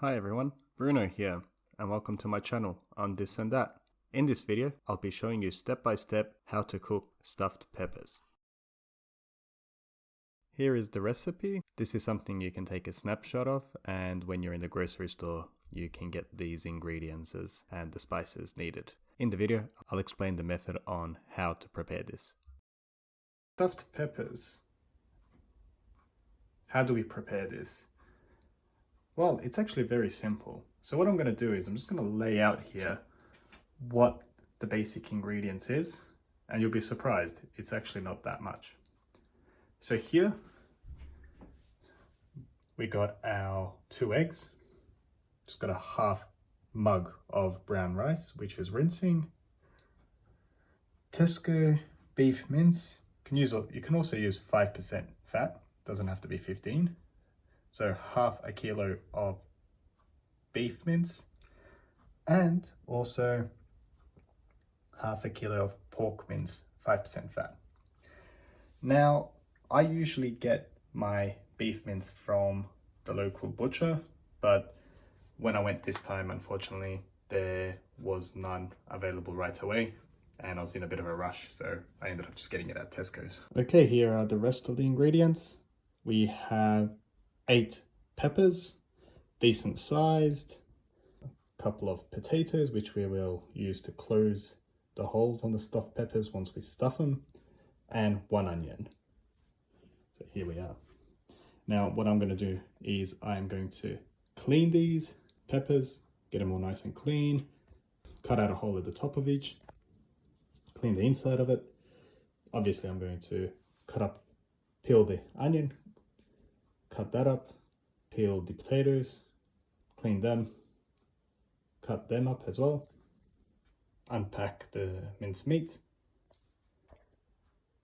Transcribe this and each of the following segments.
Hi everyone, Bruno here, and welcome to my channel on This and That. In this video, I'll be showing you step by step how to cook stuffed peppers. Here is the recipe. This is something you can take a snapshot of, and when you're in the grocery store, you can get these ingredients and the spices needed. In the video, I'll explain the method on how to prepare this. Stuffed peppers. How do we prepare this? Well, it's actually very simple. So what I'm going to do is I'm just going to lay out here what the basic ingredients is, and you'll be surprised, it's actually not that much. So here we got our 2 eggs, just got a half mug of brown rice, which is rinsing, Tesco beef mince. You can also use 5% fat, doesn't have to be 15. So half a kilo of beef mince, and also half a kilo of pork mince, 5% fat. Now, I usually get my beef mince from the local butcher, but when I went this time, unfortunately, there was none available right away, and I was in a bit of a rush, so I ended up just getting it at Tesco's. Okay, here are the rest of the ingredients. We have 8 peppers, decent sized, a couple of potatoes, which we will use to close the holes on the stuffed peppers once we stuff them, and 1 onion. So here we are. Now what I'm going to do is I'm going to clean these peppers, get them all nice and clean, cut out a hole at the top of each, clean the inside of it. Obviously I'm going to peel the onion, cut that up, peel the potatoes, clean them, cut them up as well, unpack the minced meat,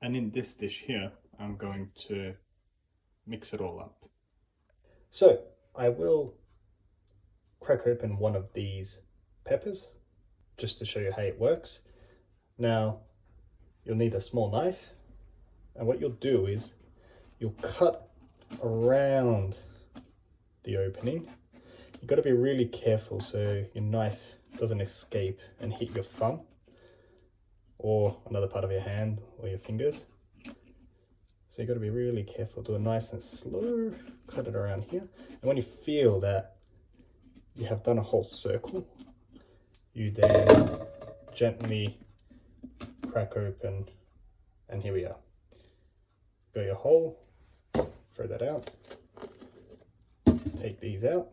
and in this dish here I'm going to mix it all up. So I will crack open one of these peppers just to show you how it works. Now you'll need a small knife, and what you'll do is you'll cut around the opening. You've got to be really careful so your knife doesn't escape and hit your thumb or another part of your hand or your fingers. So you've got to be really careful. Do it nice and slow, cut it around here. And when you feel that you have done a whole circle, you then gently crack open, and here we are. Got your hole, throw that out, take these out.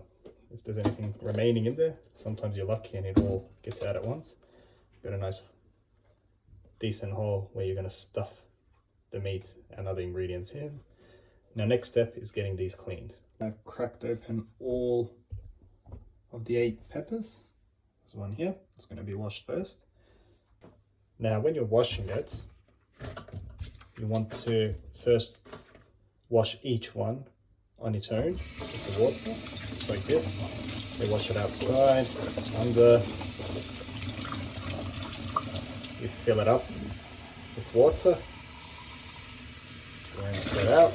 If there's anything remaining in there, sometimes you're lucky and it all gets out at once. Got a nice decent hole where you're going to stuff the meat and other ingredients in. Now next step is getting these cleaned. I've cracked open all of the 8 peppers. There's one here, it's going to be washed first. Now when you're washing it, you want to first wash each one on its own with the water, just like this. You wash it outside, under, you fill it up with water, rinse it out,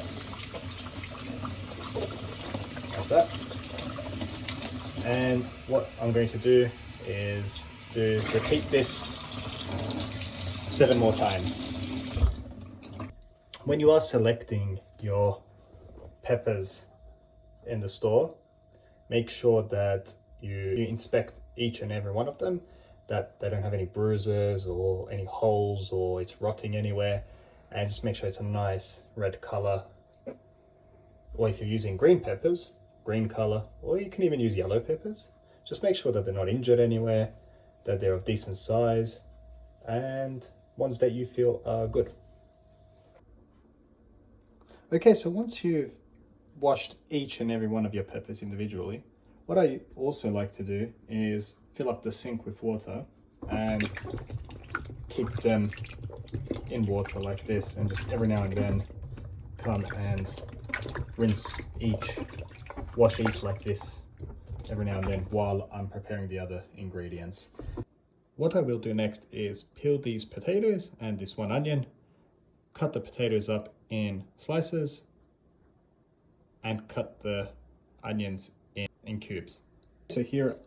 like that. And what I'm going to do is repeat this 7 more times. When you are selecting your peppers in the store, make sure that you inspect each and every one of them, that they don't have any bruises or any holes or it's rotting anywhere, and just make sure it's a nice red color. Or if you're using green peppers, green color, or you can even use yellow peppers. Just make sure that they're not injured anywhere, that they're of decent size, and ones that you feel are good. Okay, so once you've washed each and every one of your peppers individually, what I also like to do is fill up the sink with water and keep them in water like this, and just every now and then come and wash each like this every now and then while I'm preparing the other ingredients. What I will do next is peel these potatoes and this 1 onion, cut the potatoes up in slices, and cut the onions in cubes. So here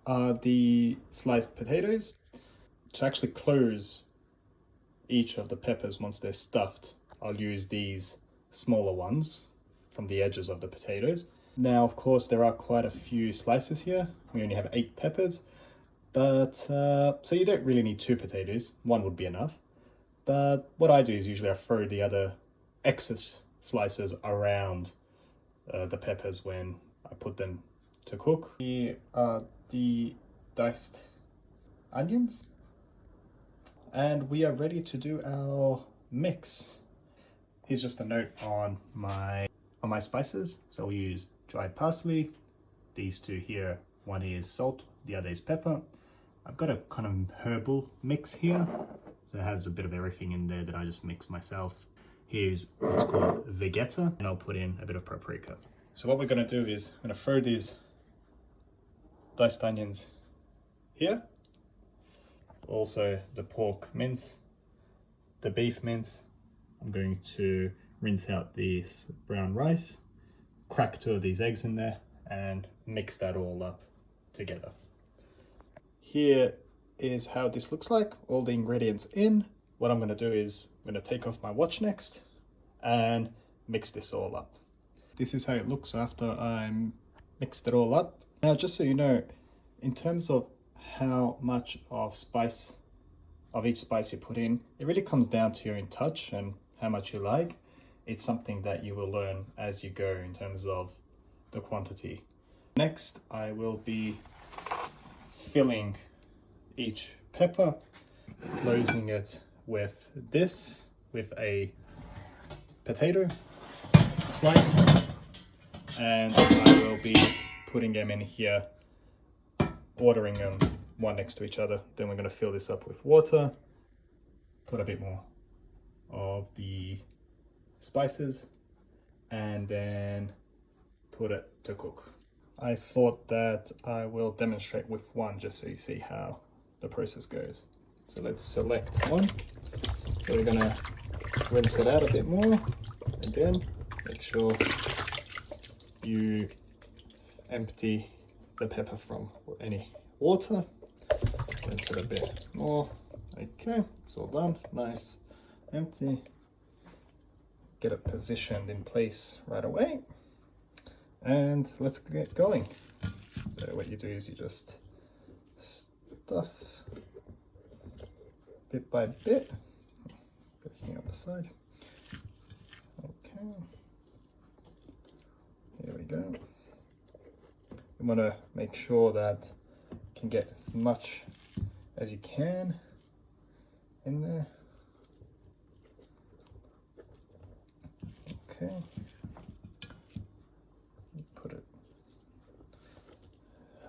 are the sliced potatoes. To actually close each of the peppers once they're stuffed, I'll use these smaller ones from the edges of the potatoes. Now, of course, there are quite a few slices here. We only have 8 peppers, but so you don't really need 2 potatoes. 1 would be enough. But what I do is usually I throw the other excess slices around the peppers when I put them to cook. Here are the diced onions, and we are ready to do our mix. Here's just a note on my spices. So we use dried parsley, these 2 here, one is salt, the other is pepper. I've got a kind of herbal mix here, so it has a bit of everything in there that I just mix myself. Here's what's called vegeta, and I'll put in a bit of paprika. So what we're going to do is I'm going to throw these diced onions here, also the pork mince, the beef mince. I'm going to rinse out this brown rice, crack 2 of these eggs in there, and mix that all up together. Here is how this looks like, all the ingredients in. What I'm going to do is I'm going to take off my watch next and mix this all up. This is how it looks after I mixed it all up. Now, just so you know, in terms of how much of each spice you put in, it really comes down to your own touch and how much you like. It's something that you will learn as you go in terms of the quantity. Next, I will be filling each pepper, closing it with a potato slice, and I will be putting them in here, ordering them one next to each other. Then we're going to fill this up with water, put a bit more of the spices, and then put it to cook. I thought that I will demonstrate with one just so you see how the process goes. So let's select one. We're gonna rinse it out a bit more. Again, make sure you empty the pepper from any water. Rinse it a bit more. Okay, it's all done. Nice, empty. Get it positioned in place right away. And let's get going. So what you do is you just stuff bit by bit. Put it here on the side. Okay. Here we go. You want to make sure that you can get as much as you can in there. Okay. Put it.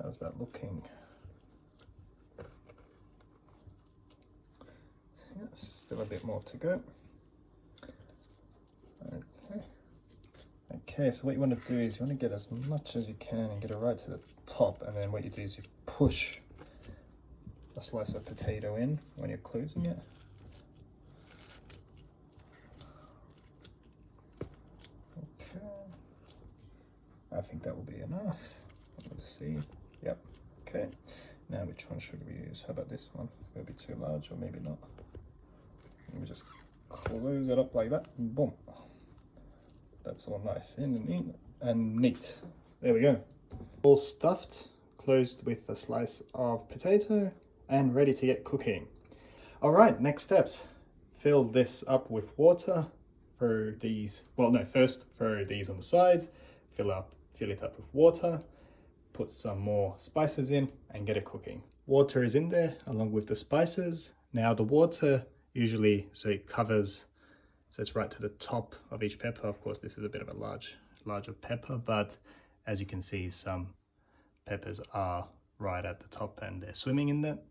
How's that looking? Yeah, still a bit more to go. Okay. Okay, so what you want to do is you want to get as much as you can and get it right to the top, and then what you do is you push a slice of potato in when you're closing it. Okay. I think that will be enough. Let's see. Yep. Okay. Now which one should we use? How about this one? It's going to be too large, or maybe not. Let me just close it up like that. Boom. That's all nice and neat. There we go. All stuffed, closed with a slice of potato, and ready to get cooking. All right, next steps. Fill this up with water. Throw these, well no, first throw these on the sides, fill it up with water, put some more spices in and get it cooking. Water is in there along with the spices. Now the water usually, so it covers, so it's right to the top of each pepper. Of course, this is a bit of a larger pepper, but as you can see, some peppers are right at the top and they're swimming in that.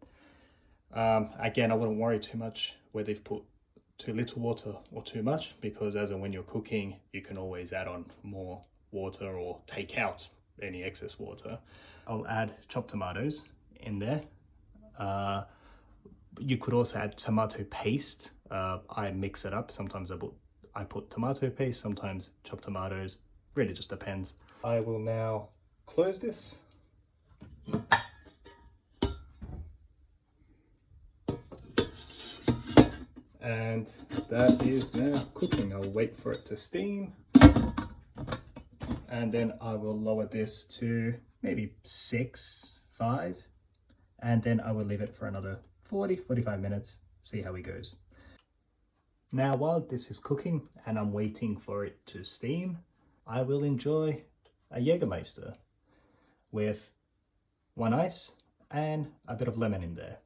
Again, I wouldn't worry too much whether they've put too little water or too much, because as and when you're cooking, you can always add on more water or take out any excess water. I'll add chopped tomatoes in there. You could also add tomato paste. I mix it up. Sometimes I put tomato paste, sometimes chopped tomatoes. Really just depends. I will now close this And that is now cooking. I'll wait for it to steam. And then I will lower this to maybe 6, 5. And then I will leave it for another 40, 45 minutes, see how it goes. Now, while this is cooking and I'm waiting for it to steam, I will enjoy a Jägermeister with 1 ice and a bit of lemon in there.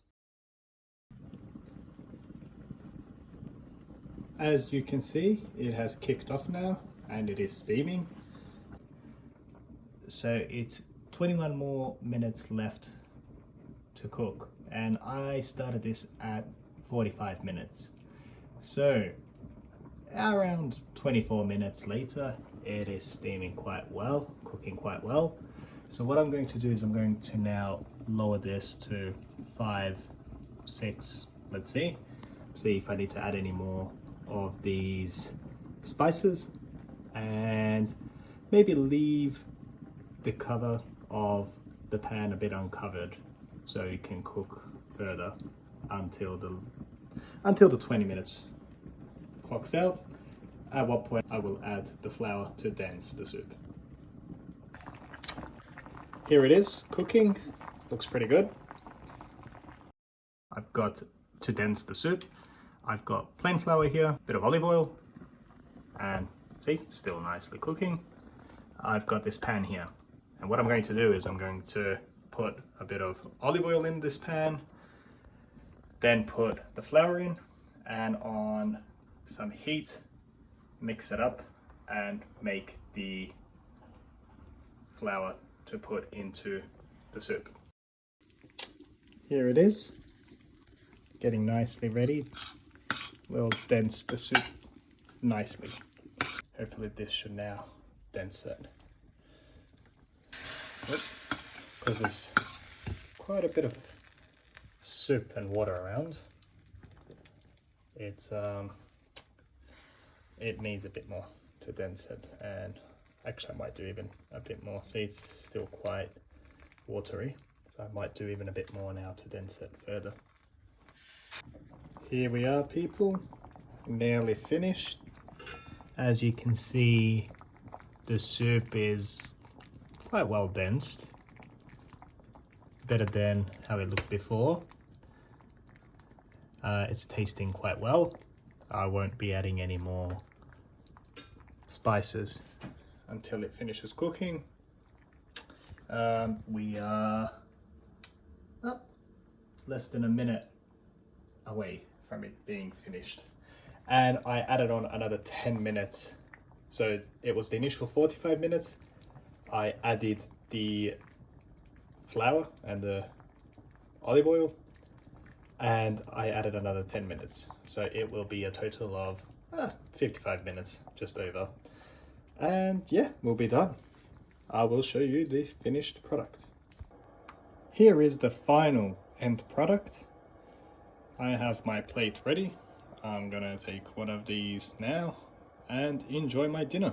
As you can see, it has kicked off now and it is steaming. So it's 21 more minutes left to cook, and I started this at 45 minutes. So around 24 minutes later, it is steaming quite well, cooking quite well. So what I'm going to do is I'm going to now lower this to 5, 6, let's see if I need to add any more of these spices, and maybe leave the cover of the pan a bit uncovered so it can cook further until the 20 minutes clocks out, at what point I will add the flour to dense the soup. Here it is, cooking, looks pretty good. I've got, to dense the soup, I've got plain flour here, bit of olive oil, and see, still nicely cooking. I've got this pan here, and what I'm going to do is I'm going to put a bit of olive oil in this pan, then put the flour in, and on some heat, mix it up and make the flour to put into the soup. Here it is, getting nicely ready. We'll dense the soup nicely. Hopefully this should now dense it. Because there's quite a bit of soup and water around. It needs a bit more to dense it, and actually I might do even a bit more. See, it's still quite watery, so I might do even a bit more now to dense it further. Here we are, people, nearly finished. As you can see, the soup is quite well densed, better than how it looked before. It's tasting quite well. I won't be adding any more spices until it finishes cooking. We are less than a minute away from it being finished, and I added on another 10 minutes. So it was the initial 45 minutes. I added the flour and the olive oil, and I added another 10 minutes. So it will be a total of 55 minutes, just over. And yeah, we'll be done. I will show you the finished product. Here is the final end product. I have my plate ready. I'm gonna take one of these now and enjoy my dinner.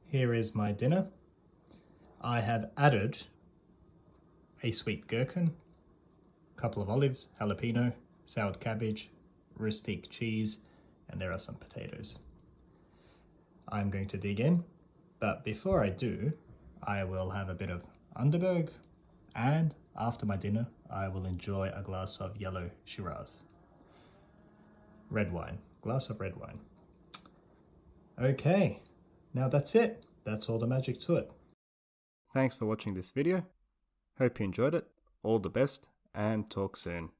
Here is my dinner. I have added a sweet gherkin, a couple of olives, jalapeno, soured cabbage, rustic cheese, and there are some potatoes. I'm going to dig in, but before I do, I will have a bit of Underberg, and after my dinner, I will enjoy a glass of yellow Shiraz. Red wine, glass of red wine. Okay, now that's it. That's all the magic to it. Thanks for watching this video. Hope you enjoyed it. All the best, and talk soon.